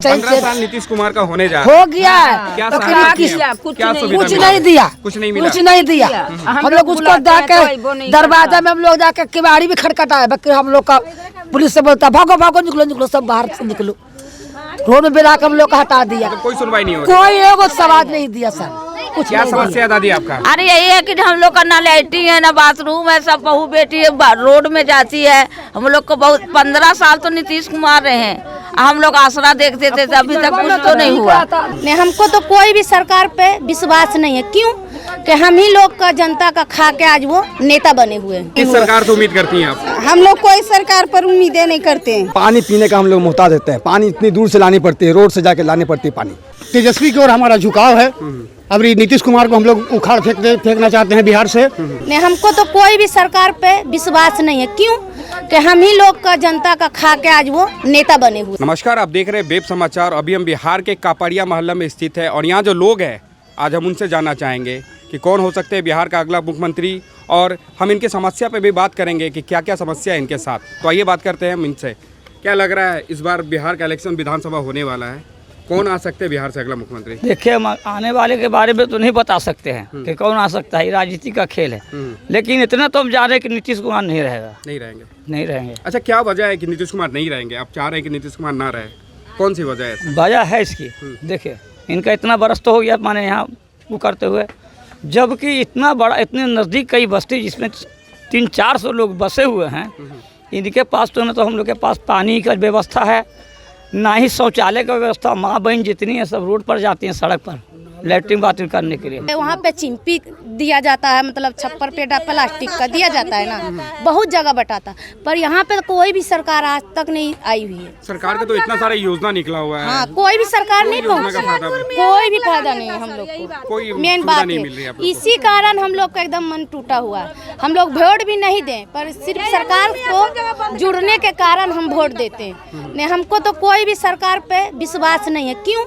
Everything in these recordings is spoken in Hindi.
चाहिए। 15 साल नीतीश कुमार का होने जा रहा हो है। गया क्या तो सहायता किस किया? क्या सुविधा कुछ मिला? नहीं दिया, कुछ नहीं मिला। कुछ नहीं दिया। हम लोग उसको जाके दरवाजा में हम लोग जाके किवाड़ी भी खटखटाए, बाकी हम लोग का पुलिस से बोलता भागो भागो निकलो निकलो, सब बाहर से निकलो। रोड में बिला के हम लोग का हटा दिया, कोई सुनवाई नहीं हो रही। कोई एगो सवाल नहीं दिया सर, कुछ क्या नहीं समस्या है दादी आपका? अरे यही है कि हम लोग का ना लैट्रिन है ना बाथरूम है, सब बहू बेटी रोड में जाती है। हम लोग को बहुत 15 साल तो नीतीश कुमार रहे हैं, हम लोग आसरा देखते थे, अभी तक कुछ तो नहीं हुआ। नहीं, हमको तो कोई भी सरकार पे विश्वास नहीं है। क्यों कि हम ही लोग का जनता का खा के आज वो नेता बने हुए हैं। किस सरकार से उम्मीद करती हैं आप? हम लोग कोई सरकार पर उम्मीदें नहीं करते हैं। पानी पीने का हम लोग मोहताज रहते हैं, पानी इतनी दूर से लानी पड़ती है, रोड से जाके लानी पड़ती है पानी। तेजस्वी की ओर हमारा झुकाव है। अब नीतीश कुमार को हम लोग उखाड़ फेंकना चाहते हैं बिहार से। नहीं, हमको तो कोई भी सरकार पे विश्वास नहीं है। क्यों कि हम ही लोग का जनता का खा के आज वो नेता बने हुए। नमस्कार, आप देख रहे हैं वेब समाचार। अभी हम बिहार के कापड़िया मोहल्ला में स्थित है और यहाँ जो लोग हैं आज हम उनसे जानना चाहेंगे कि कौन हो सकते हैं बिहार का अगला मुख्यमंत्री, और हम इनके समस्या पे भी बात करेंगे कि क्या क्या समस्या है इनके साथ। तो आइए बात करते हैं हम इनसे। क्या लग रहा है इस बार बिहार का इलेक्शन विधानसभा होने वाला है, कौन आ सकते हैं बिहार से अगला मुख्यमंत्री? देखिए, हम आने वाले के बारे में तो नहीं बता सकते हैं कि कौन आ सकता है, ये राजनीति का खेल है। लेकिन इतना तो हम जा रहे हैं कि नीतीश कुमार नहीं रहेगा। नहीं रहेंगे। अच्छा, क्या वजह है कि नीतीश कुमार नहीं रहेंगे? आप चाह रहे हैं कि नीतीश कुमार ना रहे, कौन सी वजह है? वजह है इसकी, देखिए इनका इतना बरस तो हो गया माने यहाँ वो करते हुए, जबकि इतना बड़ा इतने नज़दीक कई बस्ती जिसमें 300-400 लोग बसे हुए हैं, इनके पास तो न तो हम लोग के पास पानी का व्यवस्था है, ना ही शौचालय का व्यवस्था। माँ बहन जितनी है सब रोड पर जाती हैं, सड़क पर लैट्रिन बाथरूम करने के लिए। वहाँ पे चिंपी दिया जाता है, मतलब छप्पर पे प्लास्टिक का दिया जाता है ना, बहुत जगह बटाता। पर यहाँ पे कोई भी सरकार आज तक नहीं आई हुई है। सरकार का तो इतना सारा योजना निकला हुआ है। हाँ, कोई भी सरकार नहीं योजना का पहुँची, फायदा कोई भी फायदा नहीं है हम लोग को। कोई मेन सुविधा बात नहीं मिल रही है आप है, लोग को। इसी कारण हम लोग का एकदम मन टूटा हुआ है। हम लोग वोट भी नहीं दें, पर सिर्फ सरकार को जुड़ने के कारण हम वोट देते हैं। नहीं, हमको तो कोई भी सरकार पे विश्वास नहीं है। क्यों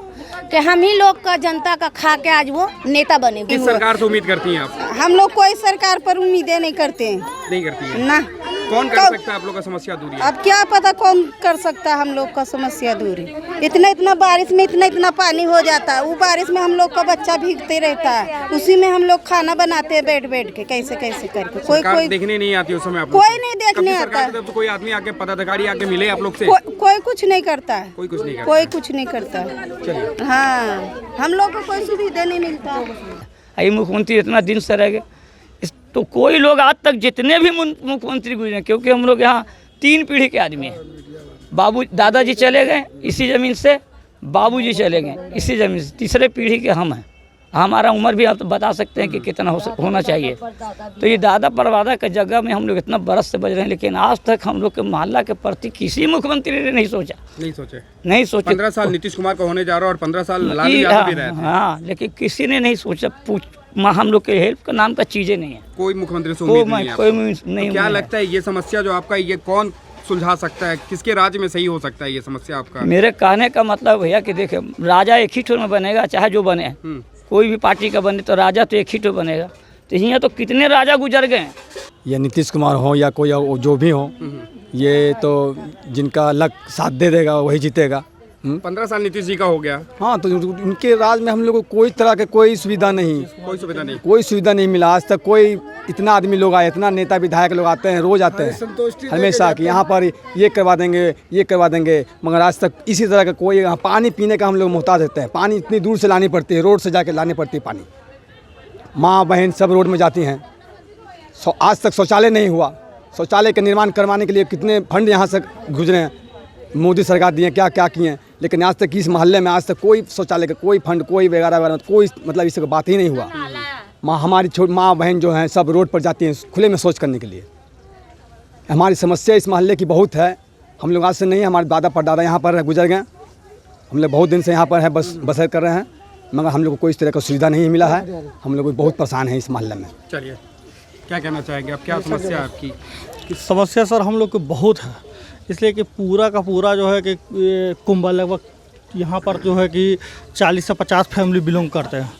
कि हम ही लोग का जनता का खा के आज वो नेता बने हुए। किस सरकार से उम्मीद करती हैं आप? हम लोग कोई सरकार पर उम्मीदें नहीं करते हैं। नहीं करती है ना। कौन कर सकता है आप लोग का समस्या दूर? अब क्या पता कौन कर सकता है हम लोग का समस्या दूरी। इतना बारिश में इतना पानी हो जाता है, वो बारिश में हम लोग का बच्चा भीगते रहता है, उसी में हम लोग खाना बनाते हैं बैठ के, कैसे करके। कोई देखने नहीं आती उस समय? आप कोई नहीं देखने आता है। तो कोई आदमी आके पदाधिकारी आके मिले आप लोग से? कोई कुछ नहीं करता है। कोई कुछ नहीं करता। कोई कुछ नहीं करता है। चलिए। हाँ, हम लोग को कोई सुविधा नहीं मिलता। यही मुख्यमंत्री इतना दिन से रह गए, तो कोई लोग आज तक जितने भी मुख्यमंत्री गुजरे, क्योंकि हम लोग यहाँ 3 पीढ़ी के आदमी हैं। दादाजी चले गए इसी ज़मीन से, बाबूजी चले गए इसी ज़मीन से, तीसरे पीढ़ी के हम हैं। हमारा उम्र भी आप तो बता सकते हैं कि कितना होना चाहिए। तो ये दादा परदादा के जगह में हम लोग इतना बरस से बज रहे हैं, लेकिन आज तक हम लोग के मोहल्ला के प्रति किसी मुख्यमंत्री ने नहीं सोचे। 15 साल नीतीश कुमार का होने जा रहा है और 15 साल लालू यादव भी रहे थे। हाँ, लेकिन किसी ने नहीं सोचा। हम लोग के हेल्प का नाम का चीज़ें नहीं है। कोई मुख्यमंत्री से उम्मीद नहीं है? कोई नहीं। तो क्या लगता है ये समस्या जो आपका, ये कौन सुलझा सकता है? किसके राज्य में सही हो सकता है ये समस्या आपका? मेरे कहने का मतलब भैया कि देखिए, राजा एक ही ठो में बनेगा, चाहे जो बने। कोई भी पार्टी का बने तो राजा तो एक ही ठो बनेगा। तो यहाँ तो कितने राजा गुजर गए। ये नीतीश कुमार हो या कोई जो भी हो, ये तो जिनका लक साथ दे देगा वही जीतेगा। 15 साल नीतीश जी का हो गया। हाँ, तो उनके राज में हम लोग को कोई तरह के कोई सुविधा नहीं मिला आज तक। कोई इतना आदमी लोग आए, इतना नेता विधायक लोग आते हैं, रोज आते हैं हमेशा कि यहाँ पर ये करवा देंगे, मगर आज तक इसी तरह का कोई। यहाँ पानी पीने का हम लोग मोहताज रहते हैं, पानी इतनी दूर से लानी पड़ती है, रोड से जाके लानी पड़ती है पानी। माँ बहन सब रोड में जाती हैं। आज तक शौचालय नहीं हुआ। शौचालय का निर्माण करवाने के लिए कितने फंड यहाँ से गुजरे हैं, मोदी सरकार दिए, क्या किए, लेकिन आज तक इस मोहल्ले में आज तक कोई शौचालय का कोई फंड, कोई वगैरह कोई मतलब इसका बात ही नहीं हुआ। हमारी माँ बहन जो हैं सब रोड पर जाती हैं खुले में शौच करने के लिए। हमारी समस्या इस मोहल्ले की बहुत है। हम लोग आज से नहीं, हमारे दादा परदादा यहाँ पर गुजर गए। हम लोग बहुत दिन से यहाँ पर है बसर कर रहे हैं, मगर हम लोग को कोई इस तरह का सुविधा नहीं मिला है। हम लोग बहुत परेशान हैं इस मोहल्ले में। चलिए, क्या कहना चाहेंगे आप? क्या समस्या है आपकी? समस्या सर हम लोग को बहुत है, इसलिए कि पूरा का पूरा जो है कि कुंभा लगभग यहाँ पर जो है कि 40 से 50 फैमिली बिलोंग करते हैं।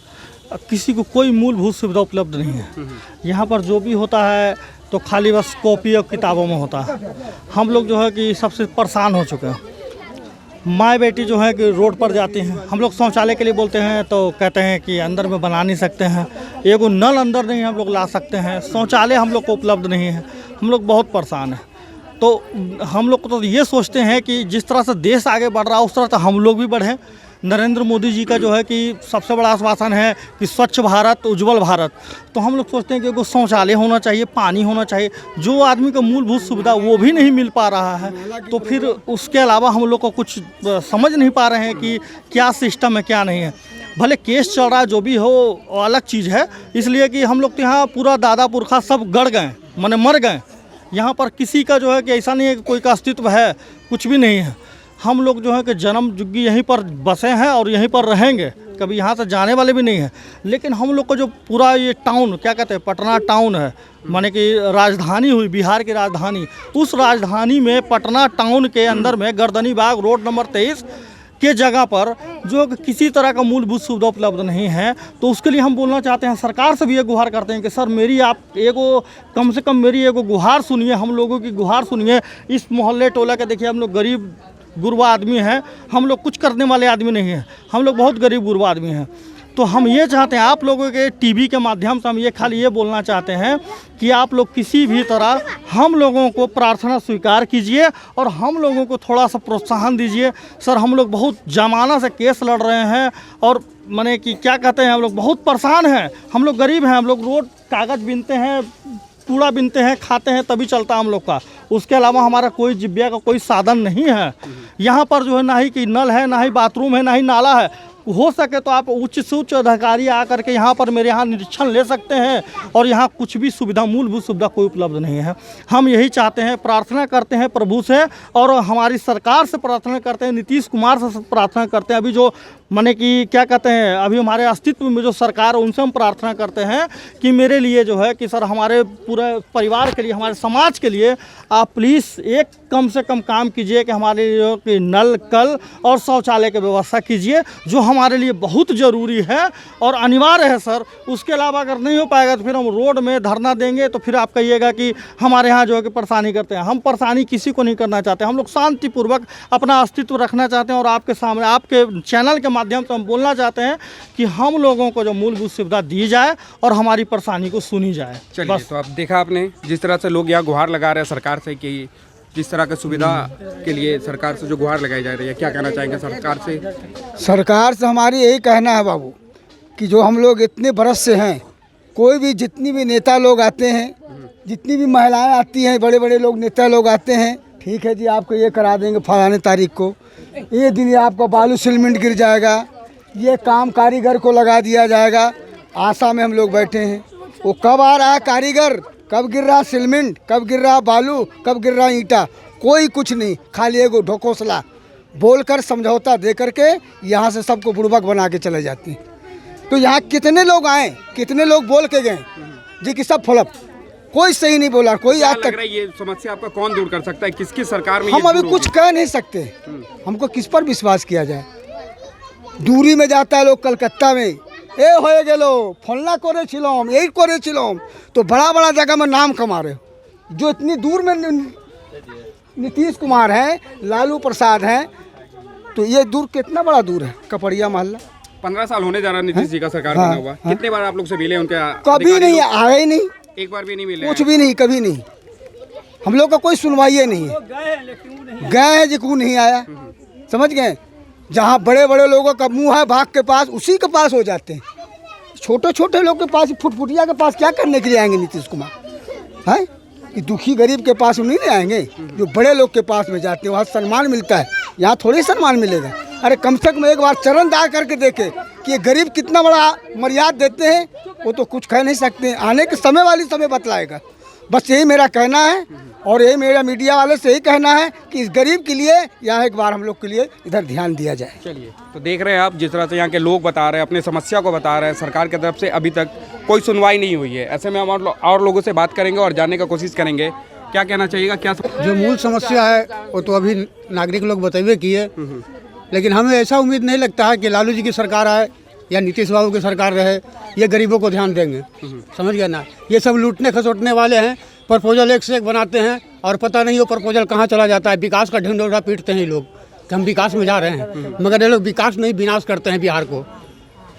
किसी को कोई मूलभूत सुविधा उपलब्ध नहीं है। यहाँ पर जो भी होता है तो खाली बस कॉपी और किताबों में होता है। हम लोग जो है कि सबसे परेशान हो चुके हैं। माँ बेटी जो है कि रोड पर जाती हैं। हम लोग शौचालय के लिए बोलते हैं तो कहते हैं कि अंदर में बना नहीं सकते हैं, एगो नल अंदर नहीं हम लोग ला सकते हैं, शौचालय हम लोग को उपलब्ध नहीं है, हम लोग बहुत परेशान हैं। तो हम लोग तो ये सोचते हैं कि जिस तरह से देश आगे बढ़ रहा है उस तरह से हम लोग भी बढ़ें। नरेंद्र मोदी जी का जो है कि सबसे बड़ा आश्वासन है कि स्वच्छ भारत उज्जवल भारत, तो हम लोग सोचते हैं कि एगो शौचालय होना चाहिए, पानी होना चाहिए, जो आदमी को मूलभूत सुविधा वो भी नहीं मिल पा रहा है। तो फिर उसके अलावा हम लोग को कुछ समझ नहीं पा रहे हैं कि क्या सिस्टम है क्या नहीं है। भले केस चल रहा है जो भी हो वो अलग चीज़ है, इसलिए कि हम लोग तो यहाँ पूरा दादा पुरखा सब गड़ गए, माने मर गए। यहाँ पर किसी का जो है कि ऐसा नहीं है कि कोई का अस्तित्व है, कुछ भी नहीं है। हम लोग जो है कि जन्म जुग्गी यहीं पर बसे हैं और यहीं पर रहेंगे, कभी यहाँ से जाने वाले भी नहीं हैं। लेकिन हम लोग को जो पूरा ये टाउन क्या कहते हैं, पटना टाउन है, माने कि राजधानी हुई बिहार की राजधानी, उस राजधानी में पटना टाउन के अंदर में गर्दनी बाग रोड नंबर 23 के जगह पर जो किसी तरह का मूलभूत सुविधा उपलब्ध नहीं है। तो उसके लिए हम बोलना चाहते हैं, सरकार से भी ये गुहार करते हैं कि सर मेरी आप एगो कम से कम मेरी एगो गुहार सुनिए, हम लोगों की गुहार सुनिए। इस मोहल्ले टोला के देखिए हम लोग गरीब गुरबा आदमी हैं, हम लोग कुछ करने वाले आदमी नहीं हैं, हम लोग बहुत गरीब गुरबा आदमी हैं। तो हम ये चाहते हैं आप लोगों के टीवी के माध्यम से हम ये खाली ये बोलना चाहते हैं कि आप लोग किसी भी तरह हम लोगों को प्रार्थना स्वीकार कीजिए और हम लोगों को थोड़ा सा प्रोत्साहन दीजिए। सर हम लोग बहुत जमाना से केस लड़ रहे हैं और माने कि क्या कहते हैं, हम लोग बहुत परेशान हैं, हम लोग गरीब हैं, हम लोग रोड कागज़ बीनते हैं, कूड़ा बीनते हैं, खाते हैं, तभी चलता हम लोग का। उसके अलावा हमारा कोई जीविका का कोई साधन नहीं है। यहाँ पर जो है ना ही कि नल है, ना ही बाथरूम है, ना ही नाला है। हो सके तो आप उच्च से उच्च अधिकारी आकर के यहाँ पर मेरे यहाँ निरीक्षण ले सकते हैं, और यहाँ कुछ भी सुविधा मूलभूत सुविधा कोई उपलब्ध नहीं है। हम यही चाहते हैं, प्रार्थना करते हैं प्रभु से और हमारी सरकार से प्रार्थना करते हैं, नीतीश कुमार से प्रार्थना करते हैं। अभी जो माने कि क्या कहते हैं, अभी हमारे अस्तित्व में जो सरकार है उनसे हम प्रार्थना करते हैं कि मेरे लिए जो है कि सर हमारे पूरे परिवार के लिए, हमारे समाज के लिए आप प्लीज़ एक कम से कम काम कीजिए कि हमारे लिए कि नल कल और शौचालय की व्यवस्था कीजिए, जो हमारे लिए बहुत ज़रूरी है और अनिवार्य है सर। उसके अलावा अगर नहीं हो पाएगा तो फिर हम रोड में धरना देंगे, तो फिर आप कहिएगा कि हमारे यहाँ जो है कि परेशानी करते हैं। हम परेशानी किसी को नहीं करना चाहते, हम लोग शांतिपूर्वक अपना अस्तित्व रखना चाहते हैं और आपके सामने आपके चैनल के माध्यम से हम बोलना चाहते हैं कि हम लोगों को जो मूलभूत सुविधा दी जाए और हमारी परेशानी को सुनी जाए। चलिए, तो अब देखा आपने जिस तरह से लोग यहाँ गुहार लगा रहे हैं सरकार से कि जिस तरह की सुविधा के लिए सरकार से जो गुहार लगाई जा रही है, क्या कहना चाहेंगे सरकार से? सरकार से हमारी यही कहना है बाबू कि जो हम लोग इतने बरस से हैं, कोई भी जितनी भी नेता लोग आते हैं, जितनी भी महिलाएं आती हैं, बड़े बड़े लोग नेता लोग आते हैं, ठीक है जी आपको ये करा देंगे फलाने तारीख को, ये दिन आपका बालू सीमेंट गिर जाएगा, ये काम कारीगर को लगा दिया जाएगा। आशा में हम लोग बैठे हैं, वो कब आ रहा है कारीगर, कब गिर रहा सीमेंट, कब गिर रहा बालू, कब गिर रहा ईंटा, कोई कुछ नहीं, खाली एगो ढोकोसला बोलकर समझौता दे करके यहाँ से सबको बुड़बक बना के चले जाती हैं। तो यहाँ कितने लोग आए, कितने लोग बोल के गए जी कि सब फ्लॉप, कोई सही नहीं बोला, कोई आज तक। ये समस्या आपका कौन दूर कर सकता है, किसकी सरकार में? हम अभी कुछ कह नहीं सकते, हमको किस पर विश्वास किया जाए। दूरी में जाता है लोग कलकत्ता में, ए हो गेलो फलना करे छिलोम, यही करे छिलोम, तो बड़ा बड़ा जगह में नाम कमा रहे हो। जो इतनी दूर में नीतीश कुमार हैं, लालू प्रसाद हैं, तो ये दूर कितना बड़ा दूर है कपड़िया मोहल्ला। 15 साल होने जा रहा नीतीश जी का सरकार बना हुआ। कितने बार आप लोग से मिले उनके? कभी नहीं आए ही नहीं, एक बार भी नहीं मिले, कुछ भी नहीं, कभी नहीं। हम लोग का कोई सुनवाई नहीं है, गए हैं जो नहीं आया, समझ गए। जहाँ बड़े बड़े लोगों का मुंह है भाग के पास, उसी के पास हो जाते हैं। छोटे छोटे लोग के पास, फुटफुटिया के पास क्या करने के लिए आएंगे नीतीश कुमार हैं? कि दुखी गरीब के पास नहीं आएंगे, जो बड़े लोग के पास में जाते हैं वहाँ सम्मान मिलता है, यहाँ थोड़ी सम्मान मिलेगा। अरे कम से कम एक बार चरण दार करके देखे कि ये गरीब कितना बड़ा मर्यादा देते हैं, वो तो कुछ कह नहीं सकते। आने के समय वाली समय बतलाएगा। बस यही मेरा कहना है और यही मेरा मीडिया वाले से यही कहना है कि इस गरीब के लिए यहाँ एक बार हम लोग के लिए इधर ध्यान दिया जाए। चलिए, तो देख रहे हैं आप जिस तरह से यहाँ के लोग बता रहे हैं, अपने समस्या को बता रहे हैं, सरकार की तरफ से अभी तक कोई सुनवाई नहीं हुई है। ऐसे में हम और लोगों से बात करेंगे और जानने का कोशिश करेंगे क्या कहना चाहिएगा। क्या जो मूल समस्या है वो तो अभी नागरिक लोग बतेबे किए, लेकिन हमें ऐसा उम्मीद नहीं लगता है कि लालू जी की सरकार आए या नीतीश बाबू की सरकार रहे, ये गरीबों को ध्यान देंगे। समझ गया ना, ये सब लूटने खसोटने वाले हैं, प्रपोजल एक से एक बनाते हैं और पता नहीं वो प्रपोजल कहाँ चला जाता है। विकास का ढिंढोरा पीटते हैं लोग, कि हम विकास में जा रहे हैं, मगर ये लोग विकास नहीं विनाश करते हैं बिहार को।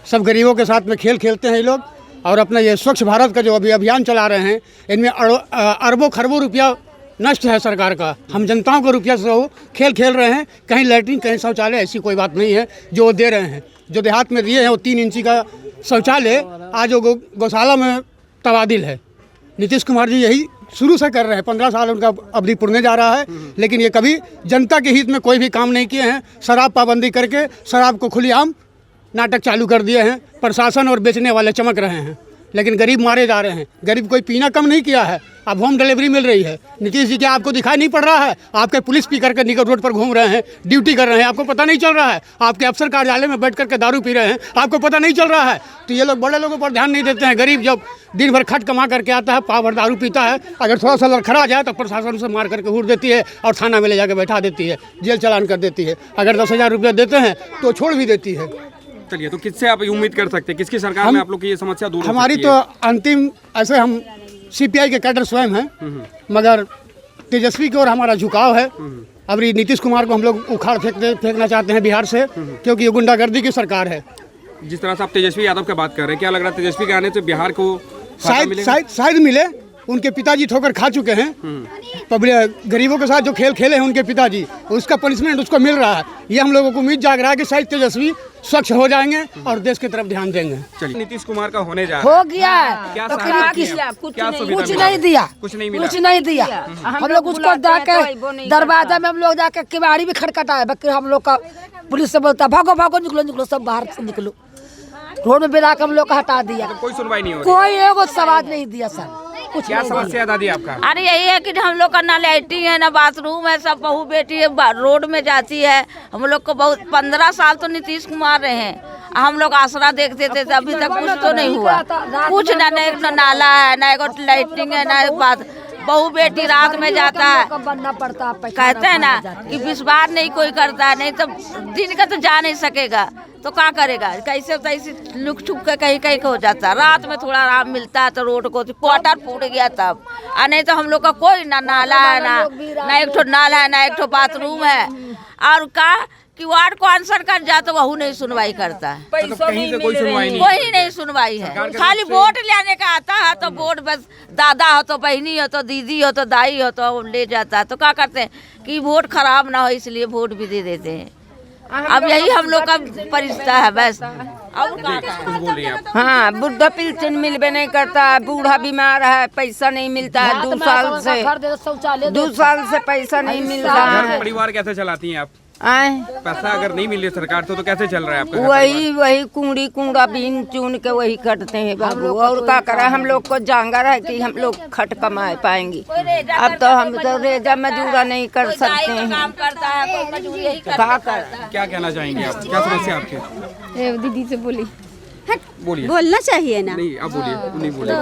सब गरीबों के साथ में खेल खेलते हैं ये लोग, और अपना ये स्वच्छ भारत का जो अभी अभियान चला रहे हैं, इनमें अरबों खरबों रुपया नष्ट है सरकार का। हम जनताओं को रुपया से वो खेल खेल रहे हैं। कहीं लैट्रिन कहीं शौचालय, ऐसी कोई बात नहीं है जो वो दे रहे हैं। जो देहात में दिए हैं वो 3 इंची का शौचालय आज वो गौशाला में तबादील है। नीतीश कुमार जी यही शुरू से कर रहे हैं, 15 साल उनका अवधि पुरने जा रहा है, लेकिन ये कभी जनता के हित में कोई भी काम नहीं किए हैं। शराब पाबंदी करके शराब को खुलेआम नाटक चालू कर दिए हैं। प्रशासन और बेचने वाले चमक रहे हैं, लेकिन गरीब मारे जा रहे हैं। गरीब कोई पीना कम नहीं किया है, अब होम डिलीवरी मिल रही है। नीतीश जी क्या आपको दिखाई नहीं पड़ रहा है? आपके पुलिस पी करके निकट रोड पर घूम रहे हैं, ड्यूटी कर रहे हैं, आपको पता नहीं चल रहा है? आपके अफसर कार्यालय में बैठ करके दारू पी रहे हैं, आपको पता नहीं चल रहा है? तो ये लोग बड़े लोगों पर ध्यान नहीं देते हैं। गरीब जब दिन भर खट कमा करके आता है, पाव भर दारू पीता है, अगर थोड़ा सा लड़खड़ा जाए तो प्रशासन उसे मार करके हूर देती है और थाना में ले जाकर बैठा देती है, जेल चालान कर देती है। अगर 10,000 रुपया देते हैं तो छोड़ भी देती है। चलिए, तो किससे आप उम्मीद कर सकते हैं, किसकी सरकार में आप लोग की ये समस्या दूर हो हमारी सकती तो है? अंतिम, ऐसे हम CPI के कैडर स्वयं हैं, मगर तेजस्वी की ओर हमारा झुकाव है। अब नीतीश कुमार को हम लोग उखाड़ फेंकना चाहते हैं बिहार से, क्योंकि ये गुंडागर्दी की सरकार है। जिस तरह से आप तेजस्वी यादव की बात कर रहे हैं, क्या लग रहा है तेजस्वी के आने से बिहार को शायद मिले? उनके पिताजी ठोकर खा चुके हैं। पब्लिक गरीबों के साथ जो खेल खेले हैं उनके पिताजी, उसका पनिशमेंट उसको मिल रहा है। ये हम लोगों को उम्मीद जाग रहा है कि शायद तेजस्वी स्वच्छ हो जाएंगे और देश की तरफ ध्यान देंगे। चलिए, नीतीश कुमार का होने जा रहा है, हो गया है क्या तो सहायता की किस है? क्या सुविधा कुछ मिला? नहीं दिया, कुछ नहीं मिला, कुछ नहीं दिया। हम लोग उसको जाके दरवाजा में हम लोग जाके किवाड़ी भी खटखटाए, बाकी हम लोग का पुलिस से बोलता भागो भागो, निकलो निकलो, सब बाहर से निकलो। रोड में बिला के हम लोग को हटा दिया, कोई सुनवाई नहीं हो रही। कोई एगो सवाल नहीं दिया सर। कुछ क्या समस्या है दादी आपका? अरे यही है कि हम लोग का ना लैट्रिन है ना बाथरूम है, सब बहू बेटी है रोड में जाती है। हम लोग को बहुत 15 साल तो नीतीश कुमार रहे हैं, हम लोग आसरा देखते थे, अभी तक कुछ तो नहीं हुआ। कुछ ना, एक नाला है ना, एक लैट्रिन है ना, एक बात बहू बेटी रात में जाता है। बनना पड़ता, कहते हैं ना कि विश्वास नहीं कोई करता है, नहीं तो दिन का तो जा नहीं सकेगा तो क्या करेगा? कैसे तैसे लुक छुक के कहीं कहीं हो जाता है। रात में थोड़ा आराम मिलता है तो रोड को क्वार्टर फूट गया तब, और नहीं तो हम लोग का कोई ना नाला है ना एक ठो नाला है ना एक ठो बाथरूम है। और का कि वार्ड को आंसर कर जा तो वह नहीं सुनवाई करता है, तो कहीं से कोई सुनवाई नहीं, कोई नहीं सुनवाई है। खाली वोट लेने का आता है तो वोट बस दादा हो तो बहनी हो तो दीदी हो तो दाई हो तो ले जाता है। तो क्या करते हैं कि वोट खराब ना हो इसलिए वोट भी दे देते हैं। अब यही हम लोग का परिस्थिति है बस। कुछ बोल रही हैं आप? हाँ, वृद्धा पेंशन मिलबे नहीं करता है, बूढ़ा बीमार है, पैसा नहीं मिलता है 2 साल से, 2 साल से पैसा नहीं मिल रहा है। परिवार कैसे चलाती हैं आप? आए पैसा अगर नहीं मिल रही सरकार तो कैसे चल रहा है आपका? वही कूड़ी कूड़ा बीन चुन के वही करते हैं बाबू, और क्या करें? हम लोग को जांगर है कि हम लोग खट कमा पाएंगे। अब तो हम तो रेजा मजूरा नहीं कर सकते हैं, क्या करें? क्या कहना चाहेंगे आप? क्या समस्या आपकी? दीदी से बोली बोलिए। बोलना चाहिए ना। नहीं, अब बोलिए, नहीं बोलिए।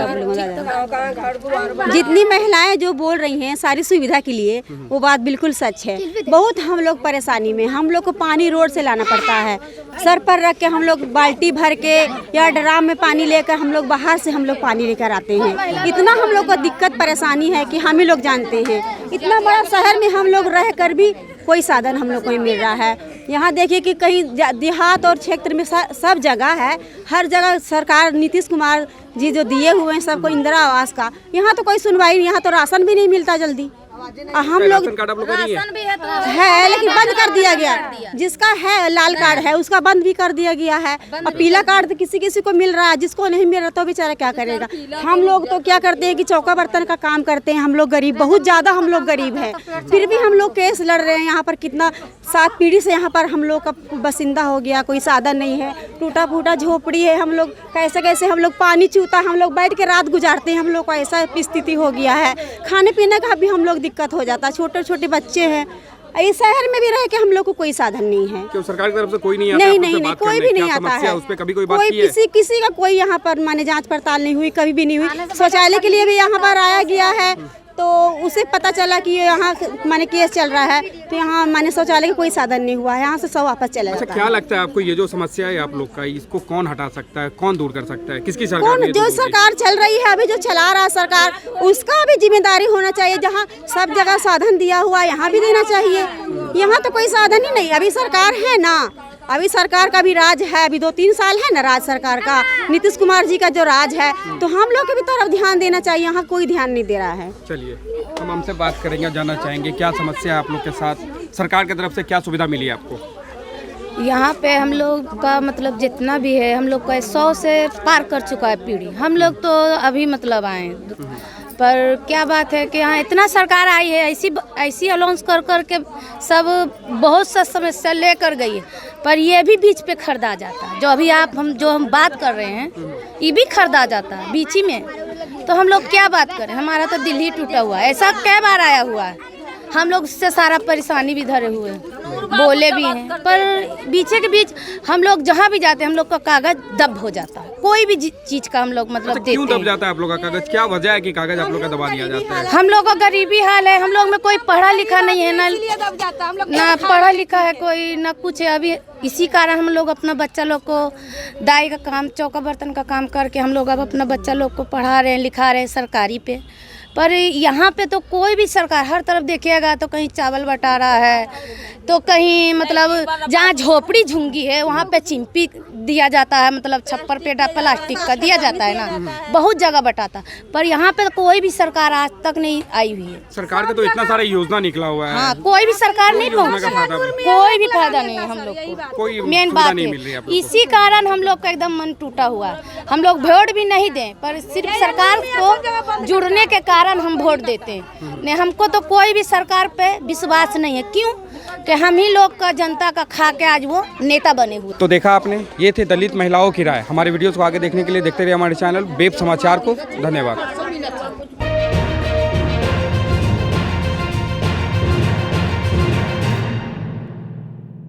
जितनी महिलाएं जो बोल रही हैं सारी सुविधा के लिए, वो बात बिल्कुल सच है। बहुत हम लोग परेशानी में, हम लोग को पानी रोड से लाना पड़ता है, सर पर रख के हम लोग बाल्टी भर के या ड्राम में पानी लेकर हम लोग बाहर से हम लोग पानी लेकर आते हैं। इतना हम लोग को दिक्कत परेशानी है कि हम ही लोग जानते हैं। इतना बड़ा शहर में हम लोग रह कर भी कोई साधन हम लोग को नहीं मिल रहा है। यहाँ देखिए कि कहीं देहात और क्षेत्र में सब जगह है, हर जगह सरकार नीतीश कुमार जी जो दिए हुए हैं सबको इंदिरा आवास का, यहाँ तो कोई सुनवाई नहीं। यहाँ तो राशन भी नहीं मिलता जल्दी। हम लोग है लेकिन बंद कर दिया गया, जिसका है लाल कार्ड है उसका बंद भी कर दिया गया है, और पीला कार्ड तो किसी किसी को मिल रहा है, जिसको नहीं मिल रहा तो बेचारा क्या करेगा। हम लोग तो क्या करते हैं कि चौका बर्तन का काम करते हैं। हम लोग गरीब, बहुत ज़्यादा हम लोग गरीब है, फिर भी हम लोग केस लड़ रहे हैं। यहाँ पर कितना 7 पीढ़ी से यहाँ पर हम लोग का बसिंदा हो गया, कोई साधन नहीं है, टूटा फूटा झोपड़ी है। हम लोग कैसे कैसे हम लोग पानी चूता हम लोग बैठ के रात गुजारते हैं। हम लोग को ऐसा स्थिति हो गया है, खाने पीने का भी हम लोग दिक्कत हो जाता है। छोटे छोटे बच्चे हैं, इस शहर में भी रह के हम लोग को कोई साधन नहीं है। क्यों सरकार की तरफ से कोई नहीं आता? नहीं, कोई भी नहीं आता है। उस पे कभी कोई बात कोई की है? किसी का कोई यहाँ पर माने जांच पड़ताल नहीं हुई, कभी भी नहीं हुई। शौचालय के लिए भी यहाँ पर आया गया है तो उसे पता चला कि यहाँ माने केस चल रहा है, तो यहाँ माने शौचालय का कोई साधन नहीं हुआ है, यहाँ से सब वापस चला जाता है। क्या लगता है आपको ये जो समस्या है आप लोग का, इसको कौन हटा सकता है, कौन दूर कर सकता है? किसकी सरकार? कौन? जो सरकार चल रही है अभी, जो चला रहा है सरकार, उसका भी जिम्मेदारी होना चाहिए। जहाँ सब जगह साधन दिया हुआ है यहाँ भी देना चाहिए। यहाँ तो कोई साधन ही नहीं। अभी सरकार है ना, अभी सरकार का भी राज है, अभी 2-3 साल है ना राज सरकार का, नीतीश कुमार जी का जो राज है, तो हम लोग के भी तरफ ध्यान देना चाहिए। यहाँ कोई ध्यान नहीं दे रहा है। चलिए हम हमसे बात करेंगे, जानना चाहेंगे क्या समस्या है आप लोग के साथ, सरकार की तरफ से क्या सुविधा मिली है आपको? यहाँ पे हम लोग का मतलब जितना भी है, हम लोग का 100 से पार कर चुका है पीढ़ी। हम लोग तो अभी मतलब आए, पर क्या बात है कि यहाँ इतना सरकार आई है, ऐसी अनाउंस कर कर के सब बहुत सा समस्या लेकर गई है, पर ये भी बीच पे खरीदा जाता है। जो अभी हम बात कर रहे हैं, ये भी खरीदा जाता है बीच ही में। तो हम लोग क्या बात करें, हमारा तो दिल ही टूटा हुआ है। ऐसा कई बार आया हुआ है, हम लोग उससे सारा परेशानी भी धरे हुए हैं, बोले भी हैं, पर बीचे के बीच हम लोग जहाँ भी जाते हैं, हम लोग का कागज दब हो जाता है। कोई भी चीज का हम लोग मतलब देते क्यों दब जाता है आप लोग का कागज? क्या वजह है कि कागज आप लोग का दबा दिया जाता है? हम लोग का गरीबी हाल है, हम लोग में कोई पढ़ा लिखा नहीं है, ना पढ़ा लिखा है कोई, ना कुछ है। अभी इसी कारण हम लोग अपना बच्चा लोग को दाई का काम, चौका बर्तन का काम करके हम लोग अब अपना बच्चा लोग को पढ़ा रहे हैं, लिखा रहे हैं सरकारी पे। पर यहाँ पे तो कोई भी सरकार, हर तरफ देखिएगा तो कहीं चावल बटा रहा है, तो कहीं मतलब जहाँ झोपड़ी झुंगी है वहाँ पे चिंपी दिया जाता है, मतलब छप्पर पे प्लास्टिक का दिया जाता है ना, बहुत जगह बटाता। पर यहाँ पे कोई भी सरकार आज तक नहीं आई हुई है। सरकार का तो इतना सारा योजना निकला हुआ है। हाँ, कोई भी सरकार नहीं पहुँची, कोई भी फायदा नहीं है हम लोग को। कोई मेन बात है, इसी कारण हम लोग का एकदम मन टूटा हुआ है। हम लोग वोट भी नहीं दें, पर सिर्फ सरकार को जुड़ने के कारण हम वोट देते हैं। नहीं, हमको तो कोई भी सरकार पे विश्वास नहीं है। क्यों कि हम ही लोग का जनता का खा के आज वो नेता बने हुए। तो देखा आपने, ये थे दलित महिलाओं की राय। हमारे वीडियोस को आगे देखने के लिए देखते रहिए हमारे चैनल वेब समाचार को। धन्यवाद।